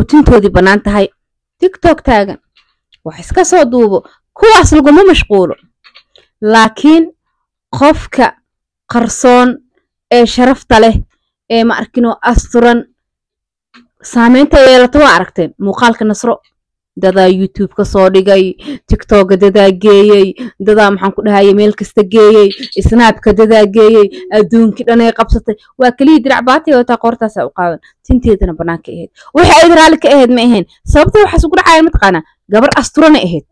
tintoodii bannaan tahay tiktok taagan wax iska soo duubo kuwaas laguma mashquulo laakiin qofka qarsoon ee sharafta leh ee ma arkino asturan saameynta yeelato waa aragteen muuqaalka Nasro dadaa YouTube ka soo dhigay TikTok dadaa geeyay dadaa maxaan ku dhahay meel kasta geeyay Snap ka dadaa geeyay adduunka dhan ay qabsatay waa kaliya dirac baatay oo ta qortaas u qaadan tinteedana banaanka ahayd waxa ay raali ka ahayd ma ahayn sababta waxa isku dhacay ma taqaana gabar asturan ahayd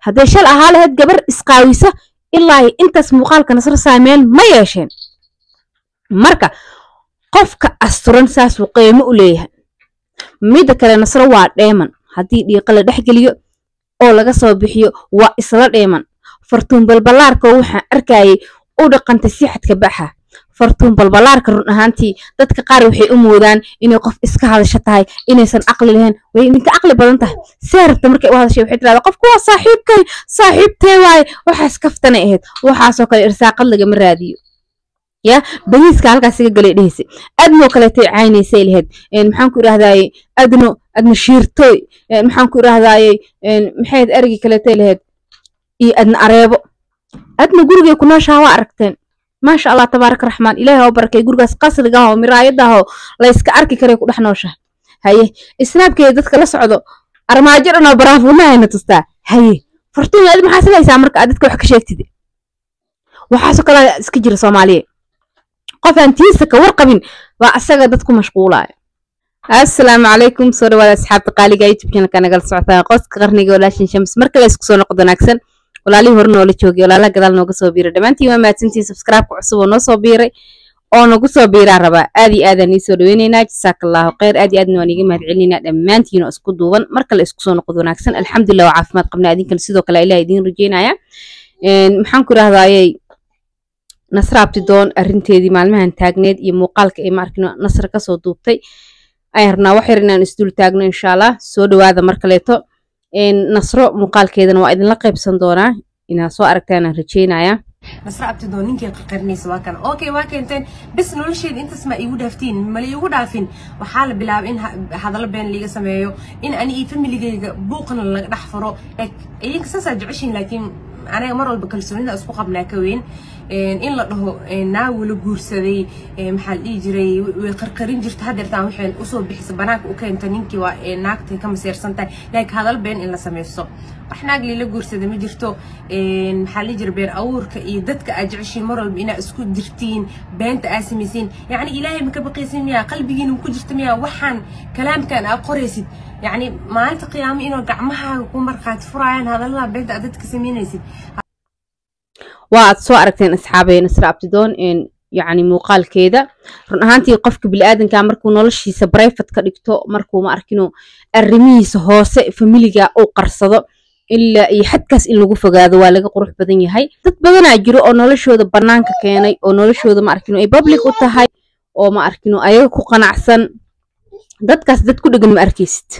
haday shal ahaa lahayd gabar isqaawisa ilaa intaas muuqaalka Nasro saameyn ma yeesheen marka qofka asturan saas uu qiimo u leeyahay mid kale Nasro waa dheeman hadii dhiiqa la dhaxgeliyo oo laga soo bixiyo waa isla dheeman fartuun balbalaarka waxa arkayay u dhaqantay si xadka baxa fartuun balbalaarka run ahaantii dadka qaar waxay u moodaan inay qof iska hadasho tahay inaysan aqli lahayn way ninka aqli badan tahay seerta markay u hadashay waxay tiraahdaa qofku waa saaxiibtay waay waxa iskaftana ahayd waxa soo kale irsaaqad laga ma raadiyo يا بنيس كالك سيجا قلي دهسي أدنو كلتي عيني سيلهد إن محنكو رهداي أدنو شيرتوي محنكو رهداي إن محيد أرجي كلتي لهد أدنو أريبو أدنو جورجي كنا شهوا أركتين ما شاء الله تبارك الرحمن إلهي وبركة جورجس قصر جاهو مرايد ده ليسك أركي كريك ودحنوشه هاي السناب كي دتك لسعدو أرماجر أنا برافو ما هنا تستا هاي فرتوني أدم حاسة ليس عمرك أدتك وحكي شيء تدي وحاسة كلا سكجر صومالي قف أنتيسك ورقبين وأسجد دتكم مشغولة. السلام عليكم صور ولا أصحاب قالي جاي تبكينا كان قال صعثان قصك غرني ولا شمس مركز يسكسون قدنا أكسن ولا لي هرنا ولا تشوقي ولا لا قدال نوقص وبير دمانتي ما تنسي سبسكرايب وعصب ونص وبيري أو نوقص وبير عربا أدي آذاني سورويني جزاك الله خير أدي أدنى ونيجي ما تعلينا دمانتي نوقص دوبن مركز يسكسون قدنا أكسن الحمد لله وعافمات قبل أدين كل سيدو كلا إله يدين رجينا يا محنكر هذا Nasro abtidoon arinteedii maalmahan taagneed iyo muuqaalka ay markino Nasro ka soo duubtay ay rabnaa wax yar inaan isdul taagno insha Allah soo dhawaada markaleeto Nasro muuqaalkeedana waa idin la qaybsan doonaa inaa soo aragtaan rajeynaya Nasro abtidoon ninkii qarqarnaysa waa kan okay waa keenteen bis nolosheed intaas ma igu dhaaftiin ma la igu dhaafin waxa la bilaabay in hadal been liga sameeyo in ani iyo familygayga buuqna laga dhaxfaro ay saas jeceshin laakiin أنا مرة بكلسونين أسبوع قبل كوين إن لا ده ناول جورسدي محل يجري وقرقرين جرت هذا تاعو حين أصول بحسب بناك وكان تنينكي وناكت كم سير سنتين لك هذا البين إلا سميسو إحنا قليل جورسدي مجرتو محل يجري بين أور كيدتك أجعشين مرة بينا أسكت درتين بنت آسميسين يعني إلهي مكبقيسين يا قلبي ممكن جرتميا وحن كلام كان أقريسي يعني ما أنت قيامي إنه قعمها وكون مرقات فراين هذا الله بيت أدتك سمينيسي وأد سو أركتين أصحابي Nasro abtidoon إن يعني موقال كذا رنهانتي قفك بالآدم كان مركو نولشي سبرايفت كدكتو مركو ما أركنو الرميس هوس فميليجا أو قرصة إلا يحدكس إن لجوف هذا ولا قروح بدني هاي تتبغنا أجرو أو نولشوا ذا برنامج كيناي أو نولشوا ذا ما أركنو أي بابليك وتهاي أو ما أركنو أيكو قناعسن dadkaas dad ku dhagan ma arkaysid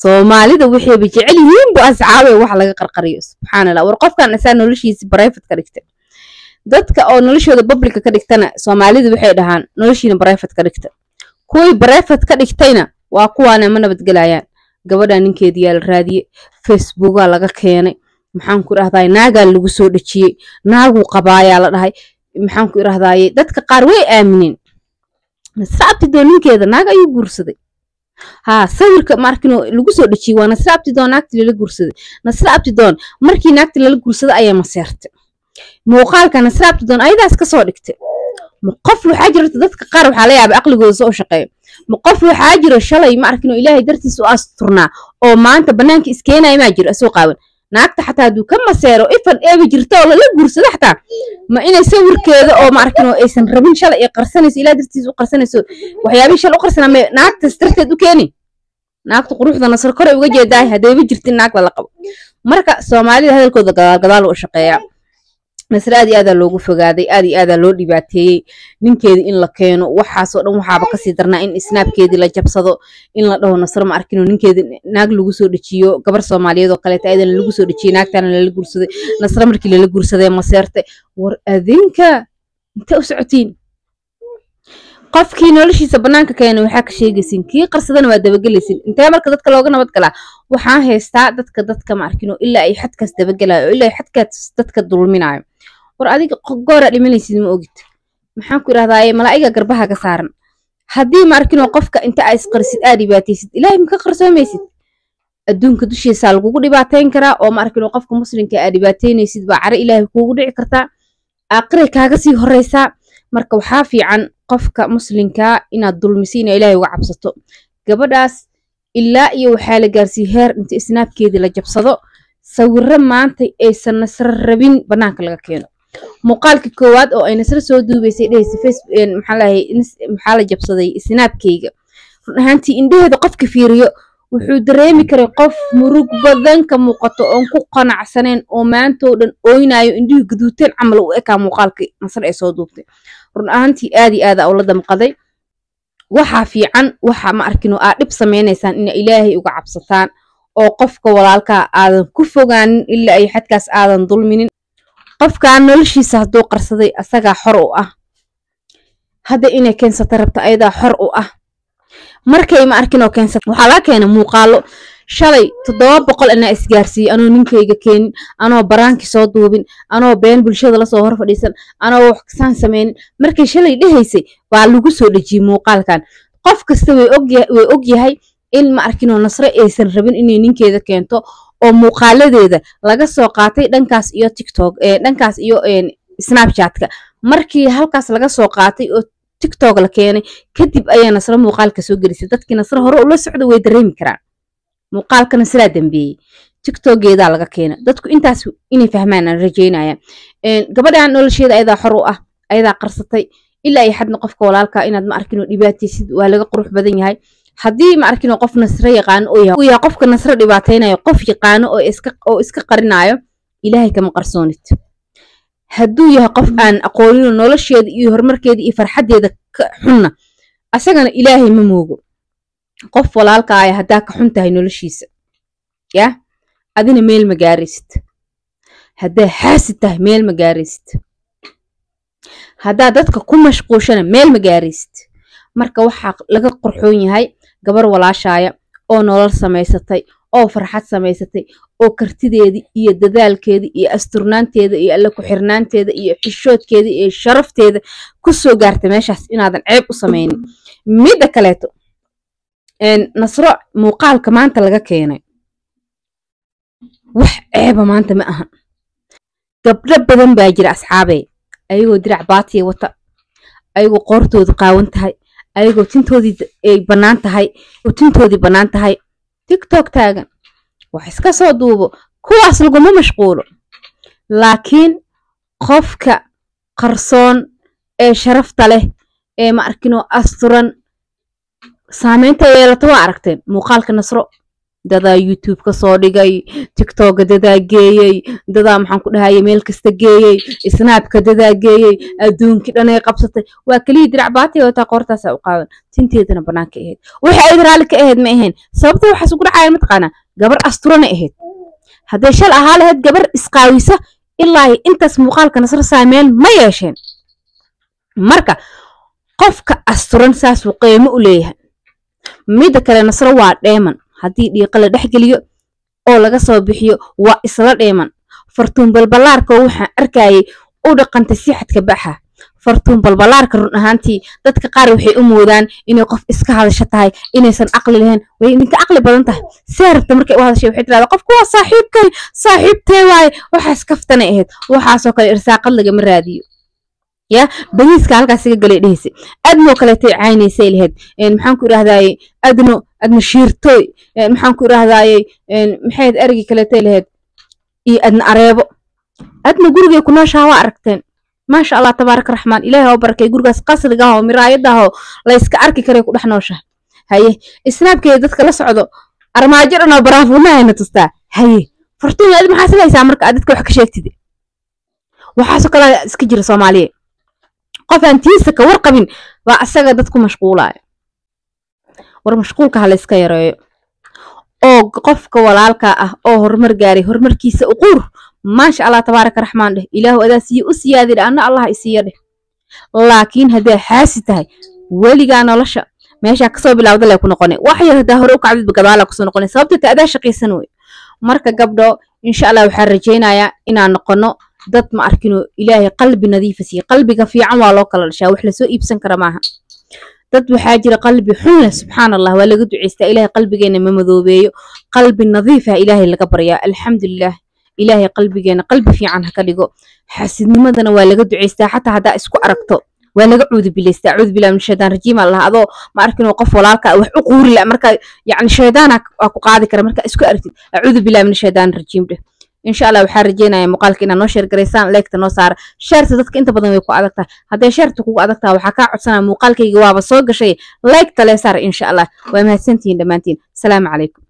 Soomaalida waxay bajecel yihiin bu asxaabe wax laga qarqariyo subxaanallah war qofkan asaan noloshiisa private ka dhigtay dadka oo noloshooda public ka dhigtana Soomaalida waxay dhahaan noloshiina private ka dhigtay kuwii private ka dhigtayna waa kuwaana ma nabadgelayaan gabadha ninkeedii yaal raadiye Facebook laga keenay maxaan ku raahday naaga lagu soo dhajiyay naagu qabaaya la dhahay maxaan ku raahday dadka qaar way aamineen Nasro abtidoon ninkeeda naag ayuu guursaday ها sawirka markino lagu soo dhajiyo waa Nasro abtidoon naagtii la guursaday Nasro abtidoon markii naagtii la guursaday ayaa maseertay muuqaalka Nasro abtidoon ayadaas ka soo dhigtay qof waxa jirta dadka qaar waxa la yaabay aqligooda soo shaqeeyo qof waxa jira shalay markino Ilaahay dartiis u asturnaa oo maanta banaanka iskeenay ma jiro soo qaawan naagta xataa haduu ka maseero ifan eebi jirto oo la guursado xataa ma inay sawirkeeda oo ma arkino aysan rabin shalay ay qarsanayso Ilaahay dartiis u qarsanayso waxyaabii shalay u qarsana ma naagta starteed u keeni naagta quruxda Nasro kor uga jeeday hadeeba jirtin naag la qabo marka Soomaalida hadalkooda gadaal u shaqeeya Nasro aad loogu fogaaday aad loo dhibaateeyay ninkeedii in la keeno waxaas oo dhan waxaaba ka sii darnaa in snapkeedii la jabsado in la dhaho Nasro ma arkino ninkeedii naag lagu soo dhajiyo gabar Soomaaliyeed oo kale aydan lagu soo dhajiyay naagtana la guursaday Nasro markii la guursaday ma seertay war adinka inta u socotiin qofkii noloshiisa banaanka keenay waxaa ka sheegaysin kii qarsadana waa dabagelaysin intee marka dadka looga nabad galaa waxaan haystaa dadka ma arkino ilaa ay xadkaas dabagalayo ilaa ay xadkaas dadka dulminayo war adiga goora dhimanaysid ma ogid maxaan ku irahdaa malaa'iga garbaha ka saaran haddii ma arkino qofka inta ay isqarsid aad dhibaataysid ilaahay ma ka qarsoomaysid adduunka dushiisa lagugu dhibaateyn karaa oo ma arkino qofka muslimka aad dhibaateynaysid baa caro ilaahay kuugu dhici kartaa aakhire kaaga sii horeysaa marka waxaa fiican qofka muslimka inaad dulmisiina ilaahay uga cabsato gabadhaas ilaa iyo waxaa la gaarsiiyay heer inta isnaabkeedii la jabsado sawirro maanta aysan nasro rabin banaanka laga keeno muuqaalkii koowaad oo ay nasro soo duubaysay dhehaysa maxaa la jabsaday isnaabkeyga run ahaantii indhaheeda qofka fiiriyo wuxuu dareemi karay qof murug badan ka muuqato oon ku qanacsaneen oo maantoo dhan ooynayo indhihii guduuteen camal u ekaa muuqaalkii nasro ay soo duubtay run ahaantii aad iyo aad aa ula damqaday waxaa fiican waxa ma arkino aad dhib sameynaysaan ina ilaahay uga cabsataan oo qofka walaalkaa aadan ku fogaanin ilaa ay xadkaas aadan dulminin qofkaan noloshiisa hadduu qarsaday asagaa xor u ah hadda inay keensata rabta ayadaa xor u ah markay ma arkinoo keensata waxaa laga keena muuqaalo shalay 700 inaa isgaarsiiyey anoo ninkayga keenin anoo baraankii soo duubin anoo been bulshada lasoo hor fadhiisan anoo wax kasaan sameynin markay shalay dhehaysay baa lagu soo dhejiyey muuqaalkan qof kasta way og yahay in ma arkinoo nasro aysan rabin inay ninkeeda keento oo muuqaaladeeda laga soo qaatay dhankaas iyo TikTok dhankaas iyo Snapchat-ka markii halkaas laga soo qaatay oo TikTok la keenay kadib ayaa nasro muuqaalka soo gelisay dadkii nasro hore ula socdo way dareemi karaan muuqaalkana sidaa dambeeyay TikTok-geeda laga keenay dadku intaas inay fahmaan aan rajeynayaan gabadhan nolosheeda ayada xor u ah ayada qarsatay ilaa ay xadna qofka walaalka inaad ma arkino dhibaataysid waa laga qurux badan yahay haddii ma arkino qof nasro yaqaan oo yahay qofka nasro dhibaateynayo qof yaqaan oo iska qarinayo ilaahay kama qarsoonid hadduu yahay qof aan aqoonin nolosheeda iyo horumarkeeda iyo farxadeeda ka xunna asagana ilaahay ma moogo qof walaalka ay hadaa ka xun tahay noloshiisa ya adina meel ma gaaraysid hadaa xaasid tahay meel ma gaaraysid hadaa dadka ku mashquushana meel ma gaaraysid marka waxa laga qurxoon yahay gabar walaashaaya oo nolol samaysatay oo farxad samaysatay oo kartideedii iyo dadaalkeedii iyo asturnaanteeda iyo alla ku xirnaanteeda iyo xishoodkeeda iyo sharafteeda ku soo gaartay meeshaas inaadan ceeb u sameynin midda kaleeto nasro muuqaalka maanta laga keenay wax ceeba maanta ma aha gabdho badan baa jira asxaabey ayagoo dirac baatiya wata ayagoo qoortoodu qaawan tahay ayagoo tintoodii ay bannaan tahay oo tintoodii bannaan tahay TikTok taagan wax iska soo duubo kuwaas laguma mashquulo laakiin qofka qarsoon ee sharafta leh ee ma arkino asturan saameynta yeelato waa aragteen muuqaalka nasro dadaa YouTube ka soo dhigay TikTok dadaa geeyay dadaa maxaan ku dhahaye meel kasta geeyay Snapka dadaa geeyay adduunki dhan ay qabsatay waa kaliya dirac baatay oo taa qoortaas u qaadan tinteedana banaanka ahayd waxa ay raali ka ahayd ma ahayn sababta waxa ugu dhacay matqaana gabar asturana ahayd haday shal ahaa lahayd gabar isqaawisa ilaa intaas muuqaalka nasro saameyn ma yeesheen marka qofka asturan saas uu qiimo u leeyahay midda kale nasro waa dheeman haddii dhiiqa la dhexgeliyo oo laga soo bixiyo waa isla dheeman fartuun balbalaarka waxaan arkayay u dhaqantay si xadka baxa fartuun balbalaarka run ahaantii dadka qaar waxay u moodaan inay qof iska hadasho tahay inaysan aqli lahayn way idinka aqli badan tahay see rabta markay u hadashay waxay tiraahdaa qofku waa saaxiibtay waaye waxaas kaftana ahayd waxaasoo kale irsaaqad lagama raadiyo ya bariiska halkaas iga galay dhehaysa adno kaleetay caynaysay lahayd maxaan ku iraahdaaye adno shiirtooy maxaan ku iraahdaaye maxayd ergi kaleetay lahayd iyo adna areebo adna gurigay ku nooshaa waa aragteen maasha allah tabaaraka raxmaan ilaahay oo barakay gurigaas qasriga ah oo miraayada ah oo la iska arki karay ku dhex nooshaa haye Snapkeeda dadka la socdo armaajo dhan oo baraafuunahayna tustaa haye fartuun aad maxaa salaysaa marka aad dadka wax ka sheegtid waxaasoo kale iska jira Soomaaliya qof aan tiisa ka warqabin waa asaga dad ku mashquulaya war mashquulka hala iska yareeyo oo qofka walaalka ah oo horumar gaaray horumarkiisa u qur maasha allah tabaaraka raxmaan dheh ilaahu adaa siiyo u siyaadin anna allah isiiyo dheh laakiin hadaa xaasi tahay weligaa nolosha meesha kasoo bilawda lay ku noqonay wax yar hadaa hore u kacdid gadaal ku soo noqonay sababta ka adaa shaqaysan way marka gabdho insha Allah waxaan rajaynayaa inaan noqono dad ma arkino ilaahay qalbi nadiif ah qalbiga fiican waa loo kala dhashaa wax la soo iibsan kara maaha dad waxaa jira qalbi xun leh subhanallah waa laga duceystaa ilaahay qalbigeena ma madoobeeyo qalbi nadiif ah ilaahay laga baryaa alxamdulillah ilaahay qalbigeena qalbi fiican ha ka dhigo xasidnimadana waa laga duceystaa xataa hadaa isku aragto ولا قعود بالله أعوذ بالله من الشيطان الرجيم الله هذا ما أعرف إنه قف ولا كا وحقور لا مركا يعني شيطانك أكو قاعد كرا مركا اسكو أرتي أعوذ بالله من الشيطان الرجيم ده إن شاء الله وحرجينا يا مقالك إن نشر قريسان ليك تنصار شرط ذاتك أنت بدنا يكو عدكتها هذا شرط كو عدكتها وحكا عدسنا مقالك جواب الصوق شيء ليك تلي صار إن شاء الله وما سنتين دمانتين السلام عليكم